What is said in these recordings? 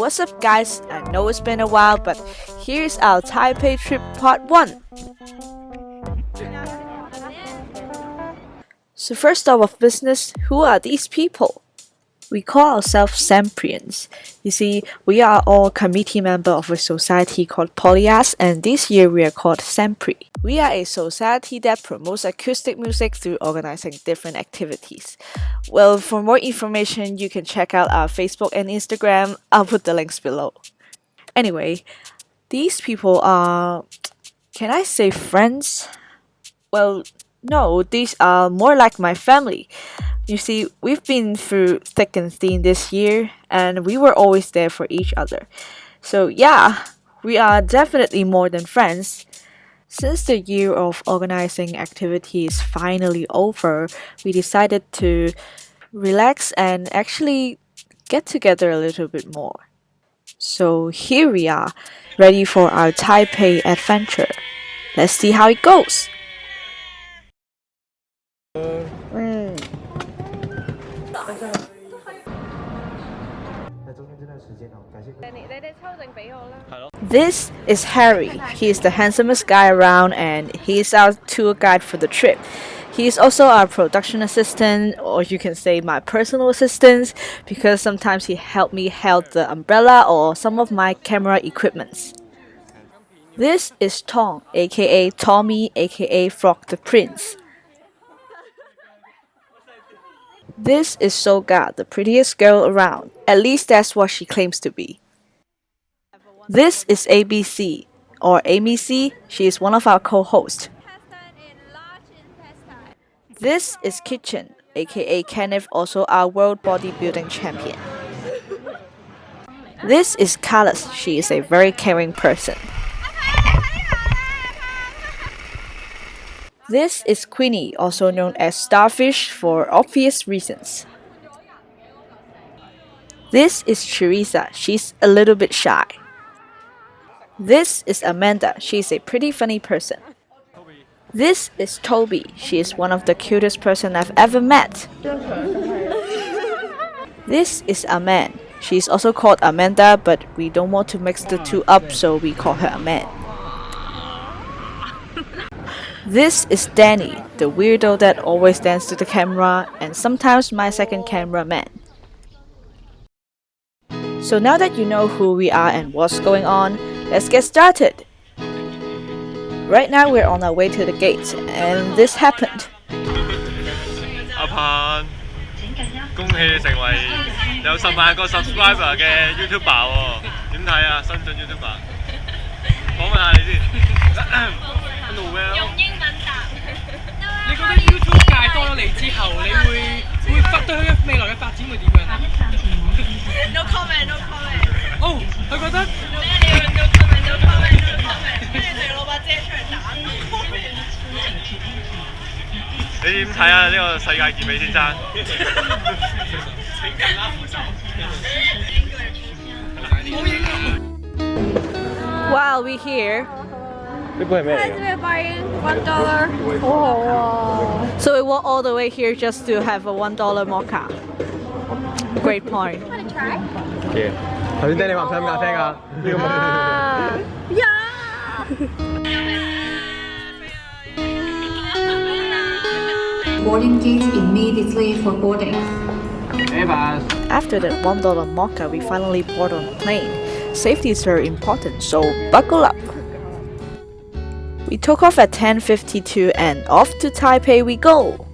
What's up guys? I know it's been a while, but here's our Taipei trip part 1. So first order of business, who are these people? We call ourselves Semprians. You see, we are all committee member of a society called Polyas, and this year we are called Sempri. We are a society that promotes acoustic music through organizing different activities. Well, for more information, you can check out our Facebook and Instagram. I'll put the links below. Anyway, these people are, can I say friends? Well, no, these are more like my family. You see, we've been through thick and thin this year, and we were always there for each other. So yeah, we are definitely more than friends. Since the year of organizing activities is finally over, we decided to relax and actually get together a little bit more. So here we are, ready for our Taipei adventure. Let's see how it goes. This is Harry. He is the handsomest guy around and he is our tour guide for the trip. He is also our production assistant, or you can say my personal assistant, because sometimes he helped me hold the umbrella or some of my camera equipments. This is Tom, aka Tommy, aka Frog the Prince. This is Soga, the prettiest girl around. At least that's what she claims to be. This is ABC, or Amy C. She is one of our co-hosts. This is Kitchen, aka Kenneth, also our world bodybuilding champion. This is Carlos. She is a very caring person. This is Queenie, also known as Starfish for obvious reasons. This is Teresa. She's a little bit shy. This is Amanda. She's a pretty funny person. This is Toby. She is one of the cutest person I've ever met. This is Aman. She's also called Amanda, but we don't want to mix the two up, so we call her Aman. This is Danny, the weirdo that always stands to the camera and sometimes my second cameraman. So now that you know who we are and what's going on, let's get started! Right now we're on our way to the gate and this happened. 阿盼，恭喜你成為有10萬個 subscriber 嘅 YouTuber 喎，點睇啊？新進 YouTuber， 訪問下你先。用英文答。你覺得 YouTube 界多咗你之後，你會對佢嘅未來嘅發展會點樣？No comment, no comment。哦，佢覺得咩？你要 no comment, no comment, no comment， 跟住就要攞把遮出嚟打。你點睇啊？呢個世界健美先生？請緊啦，扶手。Wow, we're here. 呢杯係咩嚟㗎？ We're buying $1. Oh. So we walked all the way here just to have a $1 mocha. Great point. Want to try? Yeah. 頭先聽你話唔使飲咖啡㗎。Boarding gate immediately for boarding. After that $1 mocha, we finally board on the plane. Safety is very important, so buckle up. We took off at 10:52 and off to Taipei we go.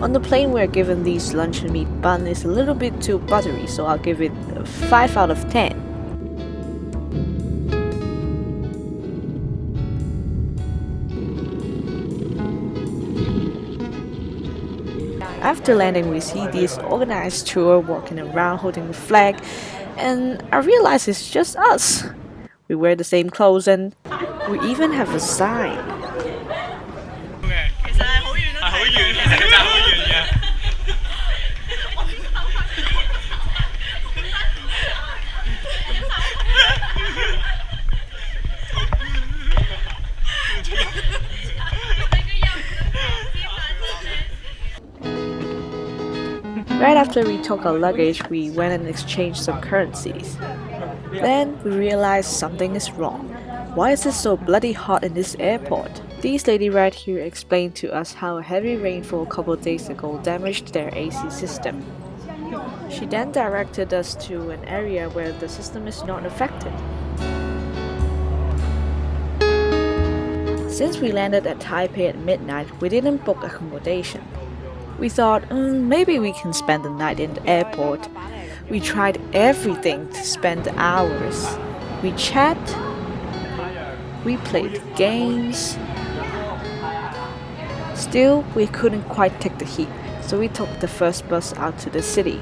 On the plane we're given these luncheon meat bun. It's a little bit too buttery, so I'll give it a 5 out of 10. After landing, we see this organized tour walking around holding the flag, and I realize it's just us. We wear the same clothes and we even have a sign. Right after we took our luggage, we went and exchanged some currencies. Then we realized something is wrong. Why is it so bloody hot in this airport? This lady right here explained to us how a heavy rainfall a couple days ago damaged their AC system. She then directed us to an area where the system is not affected. Since we landed at Taipei at midnight, we didn't book accommodation. We thought, maybe we can spend the night in the airport. We tried everything to spend hours. We chat, we played games. Still, we couldn't quite take the heat, so we took the first bus out to the city,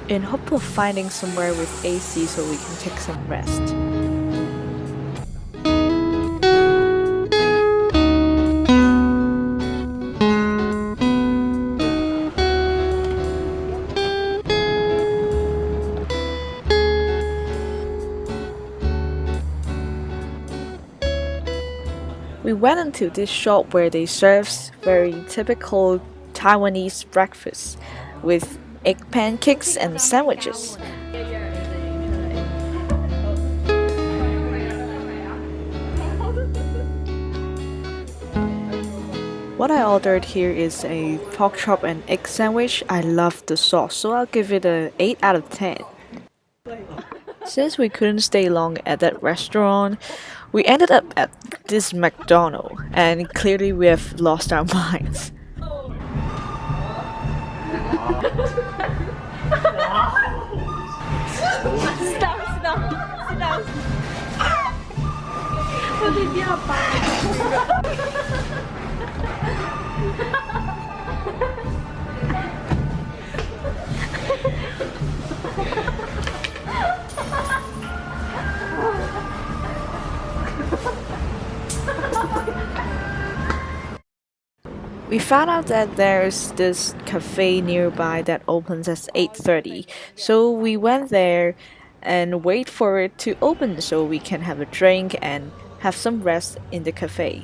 in hope of finding somewhere with AC so we can take some rest. We went into this shop where they serve very typical Taiwanese breakfast with egg pancakes and sandwiches. What I ordered here is a pork chop and egg sandwich. I love the sauce, so I'll give it a 8 out of 10. Since we couldn't stay long at that restaurant, we ended up at this McDonald's, and clearly we have lost our minds. We found out that there's this cafe nearby that opens at 8:30, so we went there and wait for it to open so we can have a drink and have some rest in the cafe.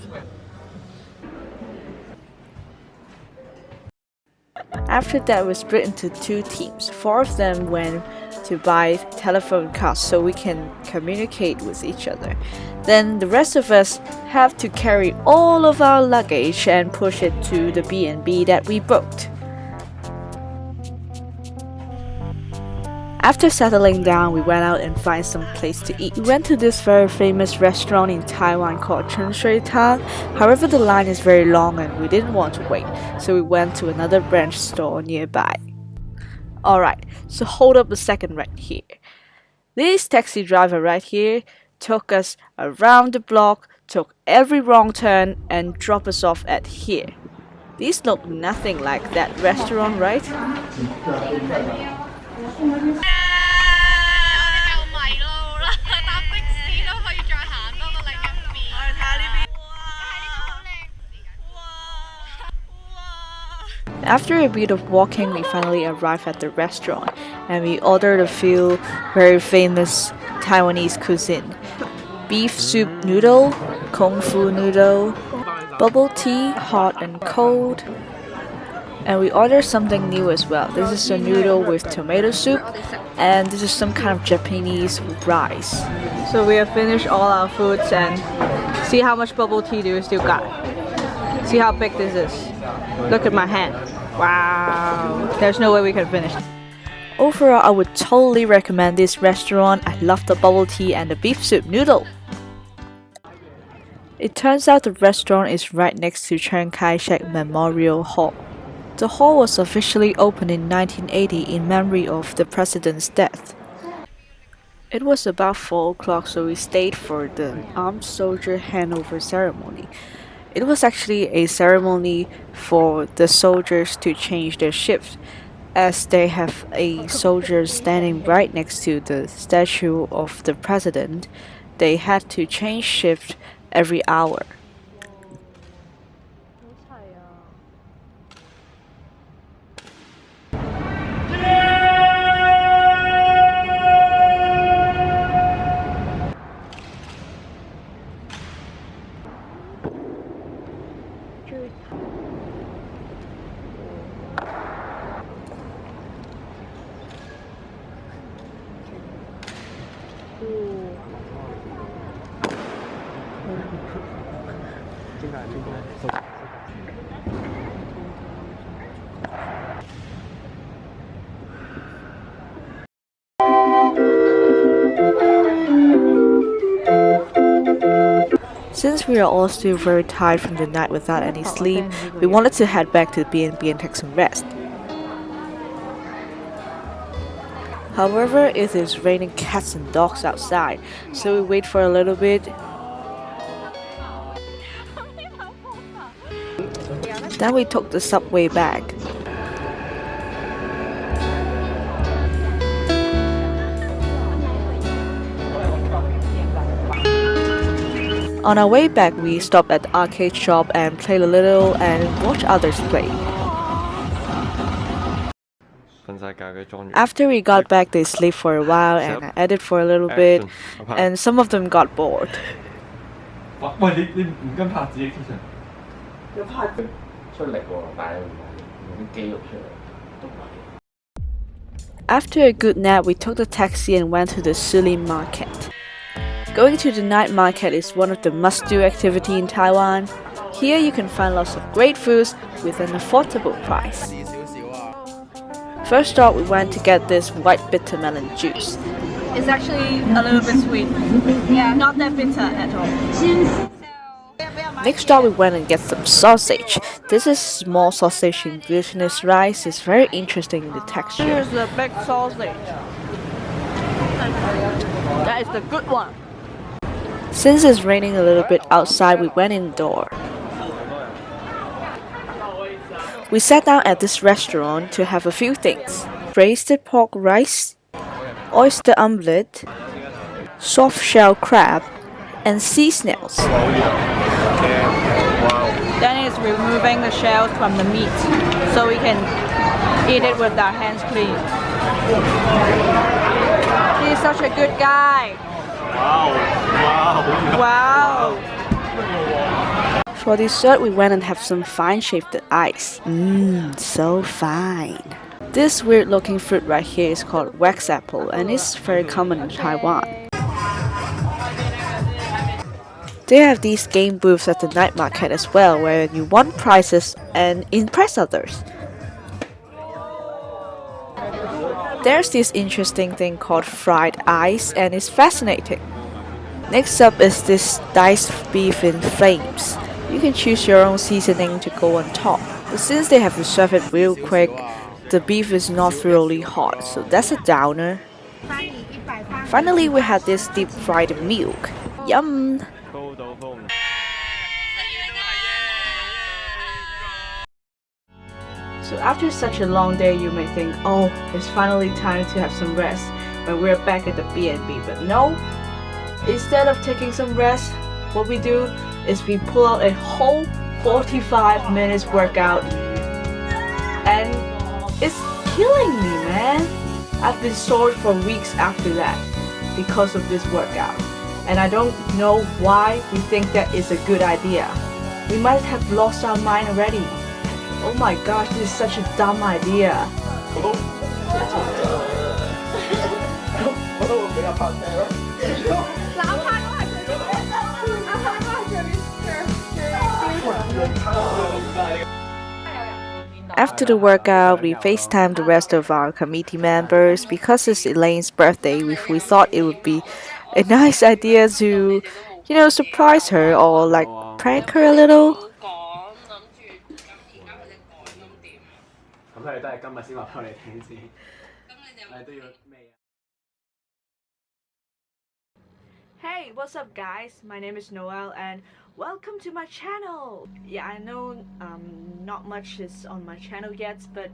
After that, we split into two teams. 4 of them went to buy telephone cards so we can communicate with each other. Then the rest of us have to carry all of our luggage and push it to the B&B that we booked. After settling down, we went out and find some place to eat. We went to this very famous restaurant in Taiwan called Chen Shui Tan. However, the line is very long and we didn't want to wait, so we went to another branch store nearby. Alright, so hold up a second right here. This taxi driver right here took us around the block, took every wrong turn, and dropped us off at here. These look nothing like that restaurant, right? After a bit of walking, we finally arrived at the restaurant and we ordered a few very famous Taiwanese cuisine. Beef soup noodle, kung fu noodle, bubble tea, hot and cold. And we ordered something new as well. This is a noodle with tomato soup, and this is some kind of Japanese rice. So we have finished all our foods, and see how much bubble tea do we still got. See how big this is. Look at my hand. Wow. There's no way we can finish. Overall, I would totally recommend this restaurant. I love the bubble tea and the beef soup noodle. It turns out the restaurant is right next to Chiang Kai-shek Memorial Hall. The hall was officially opened in 1980 in memory of the president's death. It was about 4 o'clock, so we stayed for the armed soldier handover ceremony. It was actually a ceremony for the soldiers to change their shift, as they have a soldier standing right next to the statue of the president. They had to change shift every hour. Since we are all still very tired from the night without any sleep, we wanted to head back to the B&B and take some rest. However, it is raining cats and dogs outside, so we wait for a little bit. Then we took the subway back. On our way back, we stopped at the arcade shop and played a little and watched others play. After we got back, they slept for a while and I edited for a little bit, and some of them got bored. After a good nap, we took the taxi and went to the Shili market. Going to the night market is one of the must-do activity in Taiwan. Here you can find lots of great foods with an affordable price. First off, we went to get this white bitter melon juice. It's actually a little bit sweet. Yeah, not that bitter at all. Next up, we went and get some sausage. This is small sausage in glutinous rice. It's very interesting in the texture. Here's the big sausage. That is the good one. Since it's raining a little bit outside, we went indoor. We sat down at this restaurant to have a few things: braised pork rice, oyster omelette, soft shell crab, and sea snails. Then it's removing the shells from the meat so we can eat it with our hands clean. He's such a good guy. Wow. For dessert, we went and have some fine shaved ice. So fine. This weird looking fruit right here is called wax apple and it's very common in Taiwan. They have these game booths at the night market as well where you won prizes and impress others. There's this interesting thing called fried ice and it's fascinating. Next up is this diced beef in flames. You can choose your own seasoning to go on top. But since they have to serve it real quick, the beef is not thoroughly hot, so that's a downer. Finally, we had this deep fried milk. Yum! So after such a long day, you may think, oh, it's finally time to have some rest when we're back at the B&B. But no, instead of taking some rest, what we do is we pull out a whole 45 minutes workout. And it's killing me, man. I've been sore for weeks after that because of this workout. And I don't know why we think that is a good idea. We might have lost our mind already. Oh my gosh, this is such a dumb idea. After the workout, we FaceTimed the rest of our committee members. Because it's Elaine's birthday, we thought it would be a nice idea to, surprise her or like prank her a little. Hey, what's up guys? My name is Noel and welcome to my channel. Yeah, I know not much is on my channel yet, but